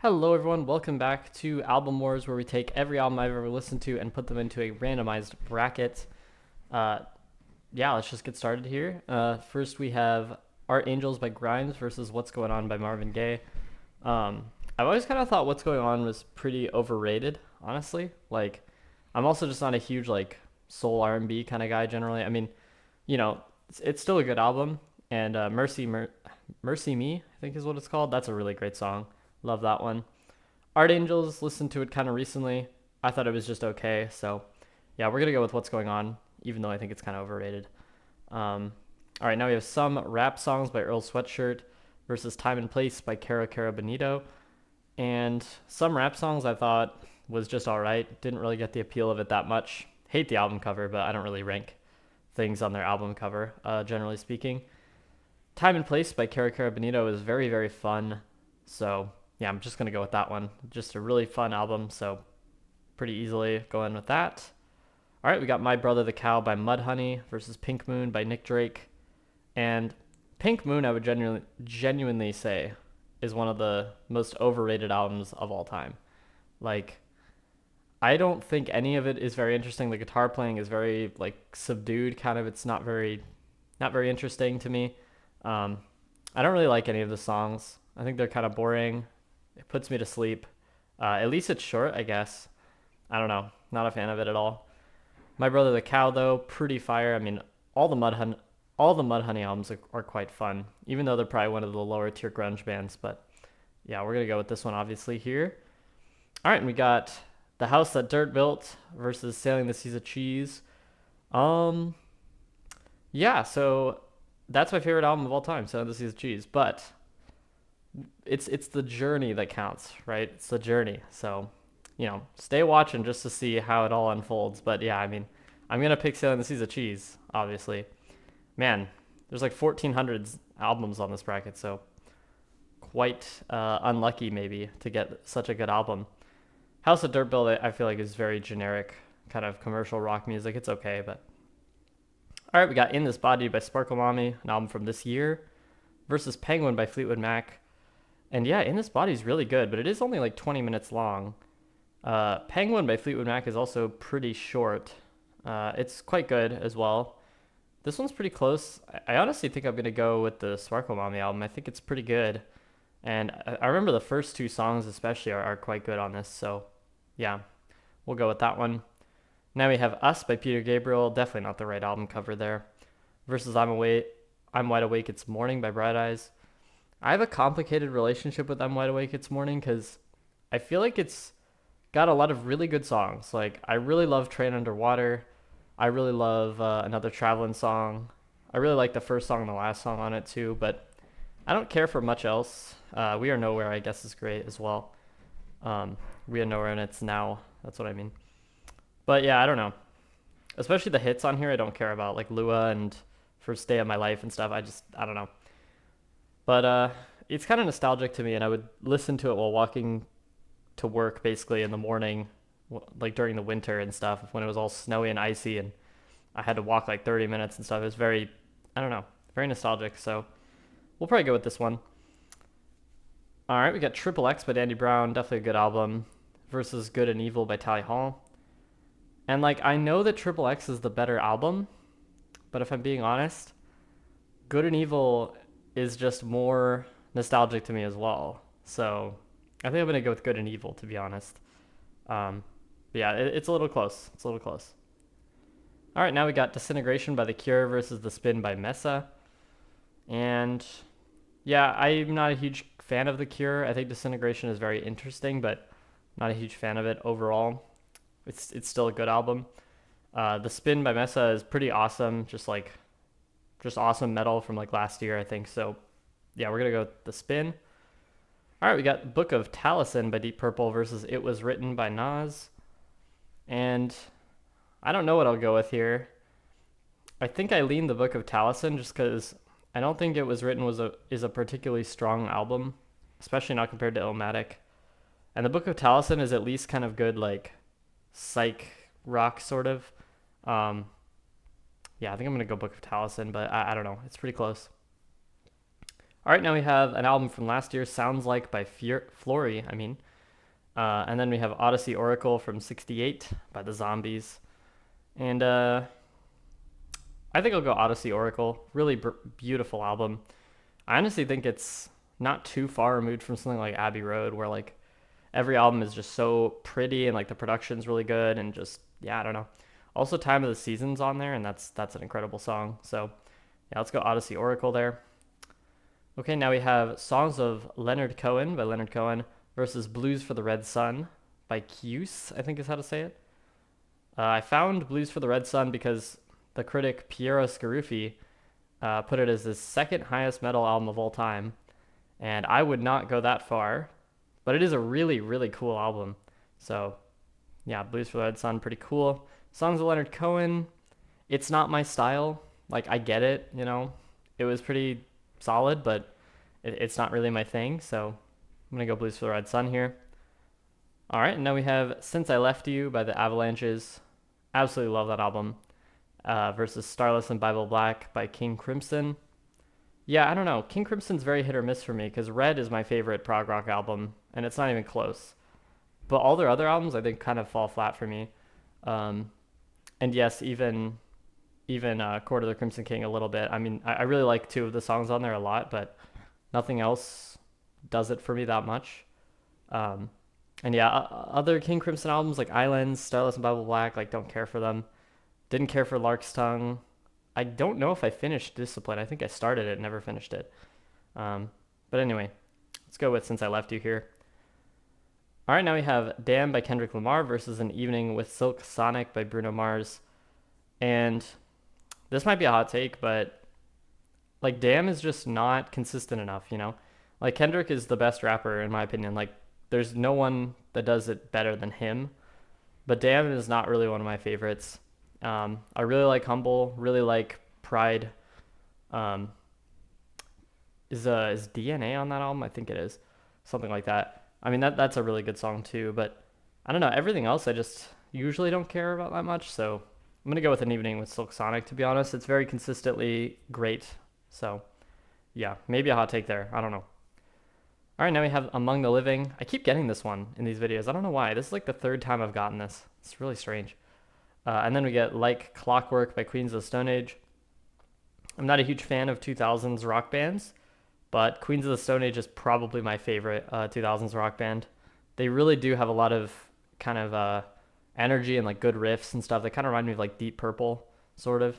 Hello, everyone. Welcome back to Album Wars, where we take every album I've ever listened to and put them into a randomized bracket. Uh, yeah, let's just get started here. First, we have Art Angels by Grimes versus What's Going On by Marvin Gaye. I've always kind of thought What's Going On was pretty overrated, honestly. Like, I'm also just not a huge like soul R&B kind of guy generally. I mean, it's still a good album, and Mercy Me, I think is what it's called. That's a really great song. Love that one. Art Angels, listened to it kind of recently. I thought it was just okay. So, yeah, we're going to go with What's Going On, even though I think it's kind of overrated. All right, now we have Some Rap Songs by Earl Sweatshirt versus Time and Place by Cara Cara Bonito. And Some Rap Songs I thought was just all right. Didn't really get the appeal of it that much. Hate the album cover, but I don't really rank things on their album cover, generally speaking. Time and Place by Cara Cara Bonito is very, very fun. So, yeah, I'm just going to go with that one. Just a really fun album, so pretty easily go in with that. All right, we got My Brother the Cow by Mudhoney versus Pink Moon by Nick Drake. And Pink Moon, I would genuinely say, is one of the most overrated albums of all time. Like, I don't think any of it is very interesting. The guitar playing is very like subdued, kind of. It's not very interesting to me. I don't really like any of the songs. I think they're kind of boring. It puts me to sleep. At least it's short, I guess. I don't know. Not a fan of it at all. My Brother the Cow, though, pretty fire. I mean, all the Mudhoney albums are quite fun, even though they're probably one of the lower tier grunge bands. But yeah, we're gonna go with this one obviously here. All right, and we got The House That Dirt Built versus Sailing the Seas of Cheese. Um, yeah, so that's my favorite album of all time, Sailing the Seas of Cheese. But it's the journey that counts, right? It's the journey. So, stay watching just to see how it all unfolds. But yeah, I mean, I'm gonna pick Sailing the Seas of Cheese, obviously. Man, there's like 1,400 albums on this bracket, so quite unlucky maybe to get such a good album. House of Dirt Built, I feel like is very generic, kind of commercial rock music. It's okay, but all right, we got In This Body by Sparkle Mommy, an album from this year, versus Penguin by Fleetwood Mac. And yeah, In This Body is really good, but it is only like 20 minutes long. Penguin by Fleetwood Mac is also pretty short. It's quite good as well. This one's pretty close. I honestly think I'm going to go with the Sparkle Mommy album. I think it's pretty good. And I remember the first two songs especially are quite good on this. So yeah, we'll go with that one. Now we have Us by Peter Gabriel. Definitely not the right album cover there. Versus I'm Wide Awake, It's Morning by Bright Eyes. I have a complicated relationship with I'm Wide Awake, It's Morning because I feel like it's got a lot of really good songs. Like, I really love Train Underwater. I really love Another Traveling Song. I really like the first song and the last song on it too, but I don't care for much else. We Are Nowhere, I guess, is great as well. We Are Nowhere and It's Now. That's what I mean. But yeah, I don't know. Especially the hits on here, I don't care about, like Lua and First Day of My Life and stuff. I don't know. But it's kind of nostalgic to me, and I would listen to it while walking to work, basically in the morning, like during the winter and stuff, when it was all snowy and icy, and I had to walk like 30 minutes and stuff. It was very, I don't know, very nostalgic. So we'll probably go with this one. All right, we got Triple X by Dandy Brown, definitely a good album, versus Good and Evil by Tally Hall. And like, I know that Triple X is the better album, but if I'm being honest, Good and Evil is just more nostalgic to me as well. So I think I'm gonna go with Good and Evil, to be honest. But yeah, it's a little close. It's a little close. All right, now we got Disintegration by The Cure versus The Spin by Mesa. And yeah, I'm not a huge fan of The Cure. I think Disintegration is very interesting, but not a huge fan of it overall. It's still a good album. The Spin by Mesa is pretty awesome. Just awesome metal from like last year, I think. So yeah, we're gonna go with The Spin. All right, we got Book of Taliesin by Deep Purple versus It Was Written by Nas. And I don't know what I'll go with here. I think I lean the Book of Taliesin just because I don't think It Was Written is a particularly strong album, especially not compared to Illmatic. And the Book of Taliesin is at least kind of good, like psych rock sort of. Yeah, I think I'm gonna go Book of Taliesin, but I don't know. It's pretty close. All right, now we have an album from last year, Sounds Like by Flory, I mean. And then we have Odyssey Oracle from 68 by the Zombies. And I think I'll go Odyssey Oracle. Really beautiful album. I honestly think it's not too far removed from something like Abbey Road, where like every album is just so pretty and like the production's really good and just yeah, I don't know. Also, Time of the Season's on there, and that's an incredible song. So yeah, let's go Odyssey Oracle there. Okay, now we have Songs of Leonard Cohen by Leonard Cohen versus Blues for the Red Sun by Cuse, I think is how to say it. I found Blues for the Red Sun because the critic Piero Scaruffi put it as his second highest metal album of all time, and I would not go that far, but it is a really, really cool album. So, yeah, Blues for the Red Sun, pretty cool. Songs of Leonard Cohen, it's not my style. Like, I get it, you know. It was pretty solid, but it's not really my thing, so I'm going to go Blues for the Red Sun here. All right, and now we have Since I Left You by the Avalanches. Absolutely love that album. Versus Starless and Bible Black by King Crimson. Yeah, I don't know. King Crimson's very hit or miss for me because Red is my favorite prog rock album, and it's not even close. But all their other albums, I think, kind of fall flat for me. And yes, even Court of the Crimson King a little bit. I mean, I really like two of the songs on there a lot, but nothing else does it for me that much. And yeah, other King Crimson albums like Islands, Starless and Bible Black, like don't care for them. Didn't care for Lark's Tongue. I don't know if I finished Discipline. I think I started it, never finished it. But anyway, let's go with Since I Left You here. All right, now we have Damn by Kendrick Lamar versus An Evening with Silk Sonic by Bruno Mars. And this might be a hot take, but like Damn is just not consistent enough, you know? Like Kendrick is the best rapper in my opinion. Like there's no one that does it better than him. But Damn is not really one of my favorites. I really like Humble, really like Pride. Is DNA on that album? I think it is. Something like that. I mean that's a really good song too, but I don't know, everything else I just usually don't care about that much, so I'm gonna go with An Evening with Silk Sonic, to be honest. It's very consistently great. So yeah, maybe a hot take there. I don't know. All right, now we have Among the Living. I keep getting this one in these videos. I don't know why. This is like the third time I've gotten this. It's really strange. And then we get Like Clockwork by Queens of the Stone Age. I'm not a huge fan of 2000s rock bands, but Queens of the Stone Age is probably my favorite 2000s rock band. They really do have a lot of kind of energy and like good riffs and stuff. They kind of remind me of like Deep Purple, sort of.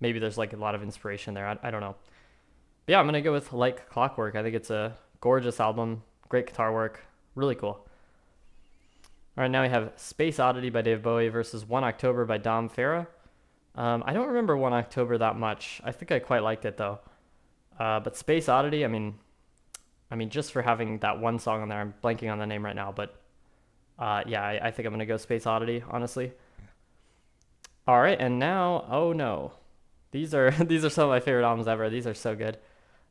Maybe there's like a lot of inspiration there. I don't know. But yeah, I'm going to go with Like Clockwork. I think it's a gorgeous album, great guitar work, really cool. All right, now we have Space Oddity by Dave Bowie versus 1 October by Dom Farah. I don't remember 1 October that much. I think I quite liked it though. But Space Oddity, I mean, just for having that one song on there, I'm blanking on the name right now, but yeah, I think I'm going to go Space Oddity, honestly. All right, and now, oh no. These are some of my favorite albums ever. These are so good.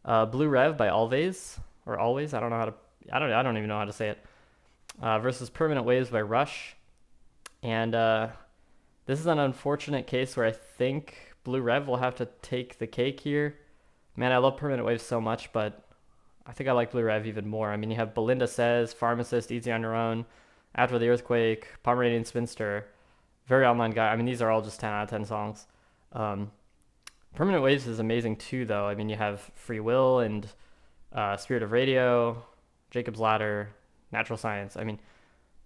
Blue Rev by Always, or Always, I don't know how to, I don't even know how to say it. Versus Permanent Waves by Rush. And this is an unfortunate case where I think Blue Rev will have to take the cake here. Man, I love Permanent Waves so much, but I think I like Blue Rev even more. I mean, you have Belinda Says, Pharmacist, Easy on Your Own, After the Earthquake, Pomeranian Spinster, Very Online Guy. I mean, these are all just 10 out of 10 songs. Permanent Waves is amazing too, though. I mean, you have Free Will and Spirit of Radio, Jacob's Ladder, Natural Science. I mean,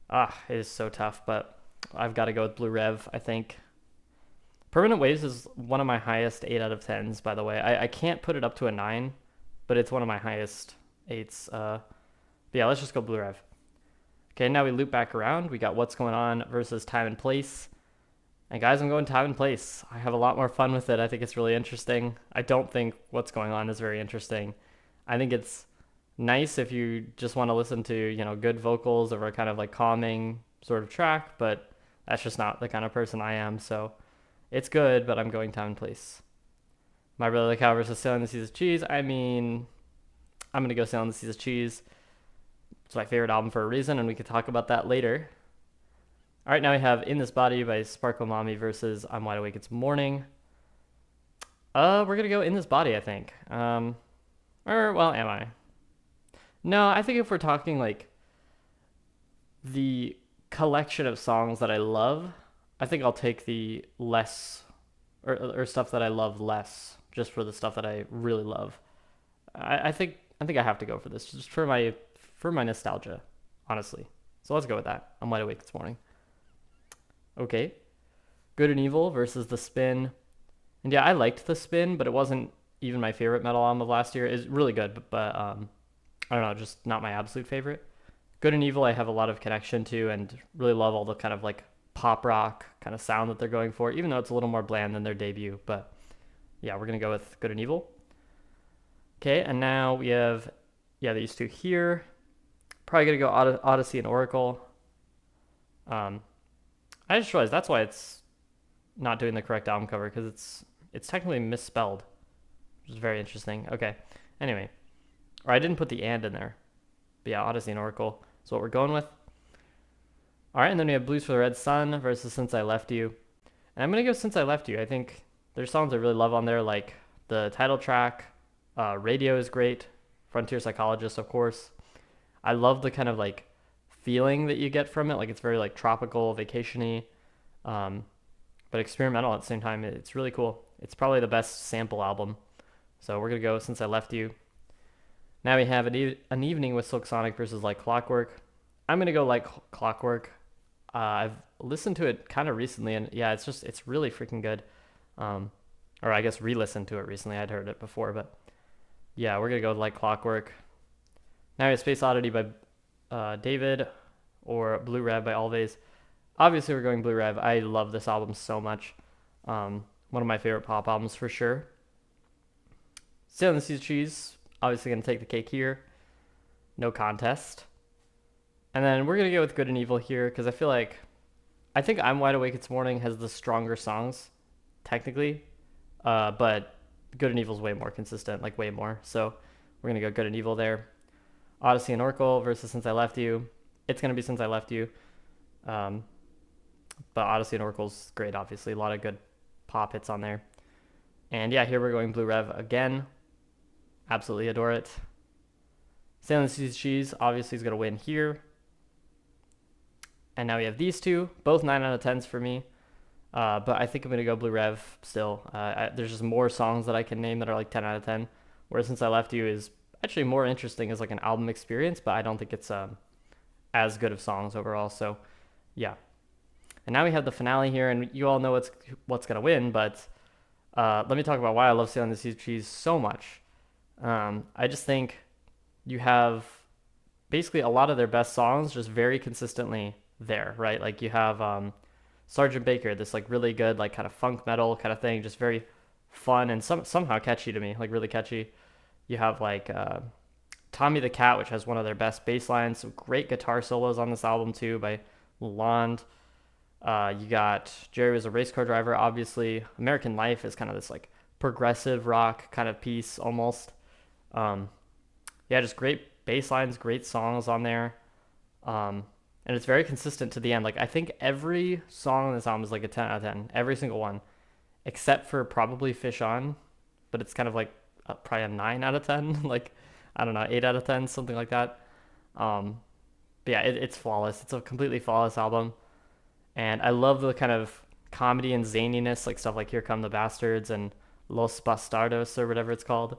it is so tough, but I've got to go with Blue Rev, I think. Permanent Waves is one of my highest 8 out of 10s, by the way. I can't put it up to a 9, but it's one of my highest 8s. But yeah, let's just go Blue Rev. Okay, now we loop back around. We got What's Going On versus Time and Place. And guys, I'm going Time and Place. I have a lot more fun with it. I think it's really interesting. I don't think What's Going On is very interesting. I think it's nice if you just want to listen to, you know, good vocals over a kind of like calming sort of track, but that's just not the kind of person I am. So it's good, but I'm going Time and Place. My Brother the Cow versus Sailing the Seas of Cheese. I mean, I'm going to go Sailing the Seas of Cheese. It's my favorite album for a reason, and we could talk about that later. All right, now we have In This Body by Sparkle Mommy versus I'm Wide Awake It's Morning. We're going to go In This Body, I think. Or, well, am I? No, I think if we're talking like the collection of songs that I love, I think I'll take the less or stuff that I love less just for the stuff that I really love. I think I have to go for this just for my nostalgia, honestly. So let's go with that. I'm wide awake this morning. Okay. Good and Evil versus The Spin. And yeah, I liked The Spin, but it wasn't even my favorite metal album of last year. It's really good, but I don't know, just not my absolute favorite. Good and Evil I have a lot of connection to and really love all the kind of like pop rock kind of sound that they're going for, even though it's a little more bland than their debut. But yeah, we're gonna go with Good and Evil. Okay, and now we have these two here. Probably gonna go Odyssey and Oracle. Um, I just realized that's why it's not doing the correct album cover because it's technically misspelled, which is very interesting. Okay, anyway, or I didn't put the and in there. But yeah, Odyssey and Oracle is what we're going with. All right, and then we have Blues for the Red Sun versus Since I Left You. And I'm going to go Since I Left You. I think there's songs I really love on there, like the title track. Radio is great. Frontier Psychologist, of course. I love the kind of like feeling that you get from it. Like it's very like tropical, vacation-y, but experimental at the same time. It's really cool. It's probably the best sample album. So we're going to go Since I Left You. Now we have an evening with Silk Sonic versus Like Clockwork. I'm gonna go Like Clockwork. I've listened to it kind of recently, and yeah, it's really freaking good. Or I guess re-listened to it recently. I'd heard it before, but yeah, we're gonna go with Like Clockwork. Now we have Space Oddity by David, or Blue Rev by Always. Obviously, we're going Blue Rev. I love this album so much. One of my favorite pop albums for sure. Sailing the Seas of Cheese. Obviously going to take the cake here. No contest. And then we're going to go with Good and Evil here because I think I'm Wide Awake It's Morning has the stronger songs, technically. But Good and Evil is way more consistent, like way more. So we're going to go Good and Evil there. Odyssey and Oracle versus Since I Left You. It's going to be Since I Left You. But Odyssey and Oracle's great, obviously. A lot of good pop hits on there. And yeah, here we're going Blue Rev again. Absolutely adore it. Sailing the Seas of Cheese obviously is going to win here. And now we have these two, both 9 out of 10s for me. But I think I'm going to go Blue Rev still. There's just more songs that I can name that are like 10 out of 10. Whereas Since I Left You is actually more interesting as like an album experience, but I don't think it's as good of songs overall. So yeah. And now we have the finale here, and you all know what's going to win. But let me talk about why I love Sailing the Seas of Cheese so much. I just think you have basically a lot of their best songs just very consistently there, right? Like you have Sergeant Baker, this like really good like kind of funk metal kind of thing, just very fun and somehow catchy to me, like really catchy. You have like Tommy the Cat, which has one of their best bass lines, some great guitar solos on this album too by Lalonde. You got Jerry Was a Race Car Driver, obviously. American Life is kind of this like progressive rock kind of piece almost. Yeah, just great bass lines, great songs on there. And it's very consistent to the end. Like I think every song on this album is like a 10 out of 10, every single one, except for probably Fish On, but it's kind of like probably a 9 out of 10, like I don't know, 8 out of 10, something like that. But yeah, it's flawless. It's a completely flawless album. And I love the kind of comedy and zaniness, like stuff like Here Come the Bastards and Los Bastardos or whatever it's called.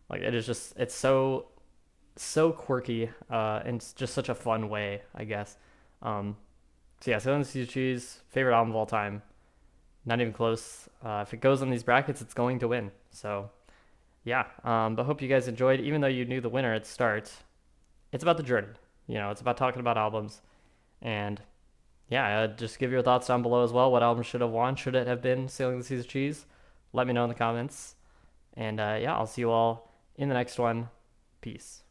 Like it is just, it's so quirky, and it's just such a fun way, I guess. So yeah, Sailing the Seas of Cheese, favorite album of all time. Not even close. If it goes on these brackets, it's going to win. So yeah, but hope you guys enjoyed. Even though you knew the winner at the start, it's about the journey. You know, it's about talking about albums. And yeah, just give your thoughts down below as well. What album should have won? Should it have been Sailing the Seas of Cheese? Let me know in the comments. And yeah, I'll see you all in the next one. Peace.